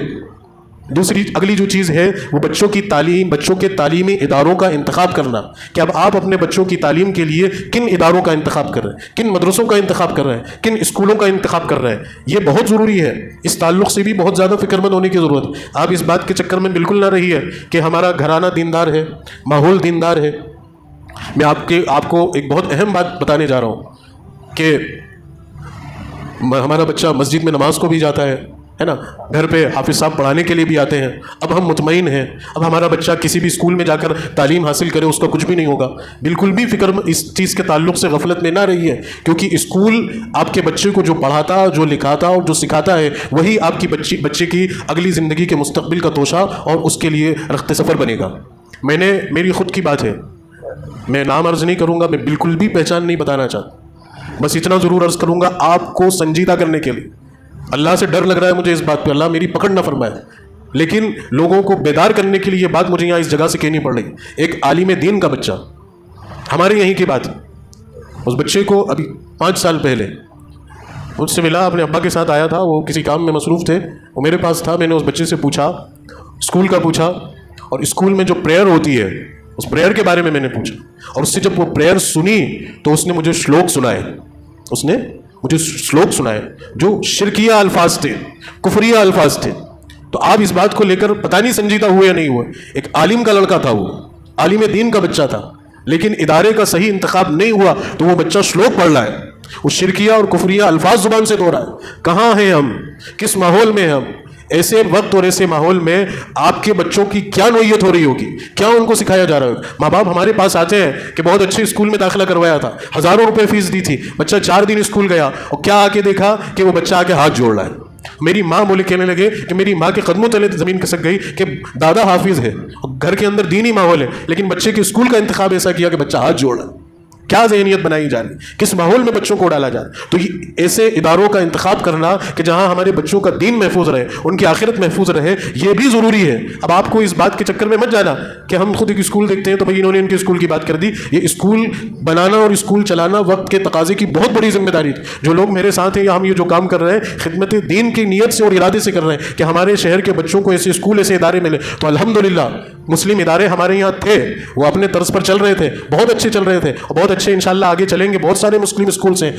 دوسری اگلی جو چیز ہے وہ بچوں کی تعلیم، بچوں کے تعلیمی اداروں کا انتخاب کرنا. کہ اب آپ اپنے بچوں کی تعلیم کے لیے کن اداروں کا انتخاب کر رہے ہیں، کن مدرسوں کا انتخاب کر رہے ہیں، کن اسکولوں کا انتخاب کر رہے ہیں. یہ بہت ضروری ہے. اس تعلق سے بھی بہت زیادہ فکر مند ہونے کی ضرورت ہے. آپ اس بات کے چکر میں بالکل نہ رہیے کہ ہمارا گھرانہ دیندار ہے، ماحول دیندار ہے. میں آپ کو ایک بہت اہم بات بتانے جا رہا ہوں کہ ہمارا بچہ مسجد میں نماز کو بھی جاتا ہے نا، گھر پہ حافظ صاحب پڑھانے کے لیے بھی آتے ہیں. اب ہم مطمئن ہیں اب ہمارا بچہ کسی بھی اسکول میں جا کر تعلیم حاصل کرے اس کا کچھ بھی نہیں ہوگا. بالکل بھی فکر اس چیز کے تعلق سے غفلت میں نہ رہی ہے، کیونکہ اسکول آپ کے بچے کو جو پڑھاتا، جو لکھاتا اور جو سکھاتا ہے، وہی آپ کی بچے کی اگلی زندگی کے مستقبل کا توشہ اور اس کے لیے رخت سفر بنے گا. میری خود کی بات ہے، میں نام عرض نہیں کروں گا، میں بالکل بھی پہچان نہیں بتانا چاہتا. بس اتنا ضرور عرض کروں گا آپ کو سنجیدہ کرنے کے لیے. اللہ سے ڈر لگ رہا ہے مجھے اس بات پہ، اللہ میری پکڑ نہ فرمائے، لیکن لوگوں کو بیدار کرنے کے لیے یہ بات مجھے یہاں اس جگہ سے کہنی پڑ رہی. ایک عالم دین کا بچہ، ہمارے یہیں کی بات ہے، اس بچے کو ابھی 5 سال پہلے مجھ سے ملا، اپنے ابا کے ساتھ آیا تھا، وہ کسی کام میں مصروف تھے، وہ میرے پاس تھا. میں نے اس بچے سے پوچھا، اسکول کا پوچھا، اور اسکول میں جو پریئر ہوتی ہے اس پریئر کے بارے میں نے پوچھا. اور اس سے جب وہ پریئر سنی تو اس نے مجھے شلوک سنائے، اس نے مجھے شلوک سنائے جو شرکیہ الفاظ تھے، کفریہ الفاظ تھے. تو آپ اس بات کو لے کر پتہ نہیں سنجیدہ ہوئے یا نہیں ہوئے. ایک عالم کا لڑکا تھا، وہ عالم دین کا بچہ تھا، لیکن ادارے کا صحیح انتخاب نہیں ہوا تو وہ بچہ شلوک پڑھ رہا ہے، وہ شرکیہ اور کفریہ الفاظ زبان سے دہرا ہے. کہاں ہیں ہم، کس ماحول میں ہم؟ ایسے وقت اور ایسے ماحول میں آپ کے بچوں کی کیا نوعیت ہو رہی ہوگی، کیا ان کو سکھایا جا رہا ہوگا؟ ماں باپ ہمارے پاس آتے ہیں کہ بہت اچھے اسکول میں داخلہ کروایا تھا، 1000 روپے فیس دی تھی، بچہ 4 دن اسکول گیا اور کیا آ کے دیکھا کہ وہ بچہ آ کے ہاتھ جوڑ رہا ہے. میری ماں مجھے کہنے لگے کہ میری ماں کے قدموں تلے زمین کھسک گئی کہ دادا حافظ ہے اور گھر کے اندر دینی ماحول ہے، لیکن بچے کے اسکول کا انتخاب ایسا کیا کہ بچہ ہاتھ جوڑا. کیا ذہنیت بنائی جا رہی، کس ماحول میں بچوں کو ڈالا جا رہا ہے. تو یہ ایسے اداروں کا انتخاب کرنا کہ جہاں ہمارے بچوں کا دین محفوظ رہے، ان کی آخرت محفوظ رہے، یہ بھی ضروری ہے. اب آپ کو اس بات کے چکر میں مت جانا کہ ہم خود ایک اسکول دیکھتے ہیں تو بھائی انہوں نے ان کے اسکول کی بات کر دی. یہ اسکول بنانا اور اسکول چلانا وقت کے تقاضے کی بہت بڑی ذمہ داری تھی. جو لوگ میرے ساتھ ہیں یا ہم یہ جو کام کر رہے ہیں خدمت دین کی نیت سے اور ارادے سے کر رہے ہیں کہ ہمارے شہر کے بچوں کو ایسے اسکول ایسے ادارے ملے، تو الحمدللہ مسلم ادارے ہمارے یہاں تھے، وہ اپنے طرز پر چل رہے تھے، بہت اچھے چل رہے تھے اور بہت اچھے انشاءاللہ آگے چلیں گے. بہت سارے مسلم اسکولس ہیں،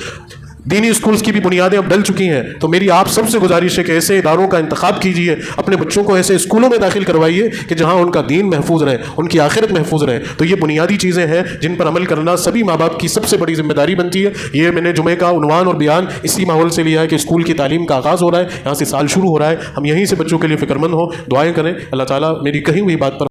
دینی اسکولس کی بھی بنیادیں اب ڈل چکی ہیں. تو میری آپ سب سے گزارش ہے کہ ایسے اداروں کا انتخاب کیجیے، اپنے بچوں کو ایسے اسکولوں میں داخل کروائیے کہ جہاں ان کا دین محفوظ رہے، ان کی آخرت محفوظ رہے. تو یہ بنیادی چیزیں ہیں جن پر عمل کرنا سبھی ماں باپ کی سب سے بڑی ذمہ داری بنتی ہے. یہ میں نے جمعے کا عنوان اور بیان اسی ماحول سے لیا ہے کہ اسکول کی تعلیم کا آغاز ہو رہا ہے، یہاں سے سال شروع ہو رہا ہے. ہم یہیں سے بچوں کے لیے فکر مند ہوں، دعائیں کریں. اللہ تعالیٰ میری کہی ہوئی بات پر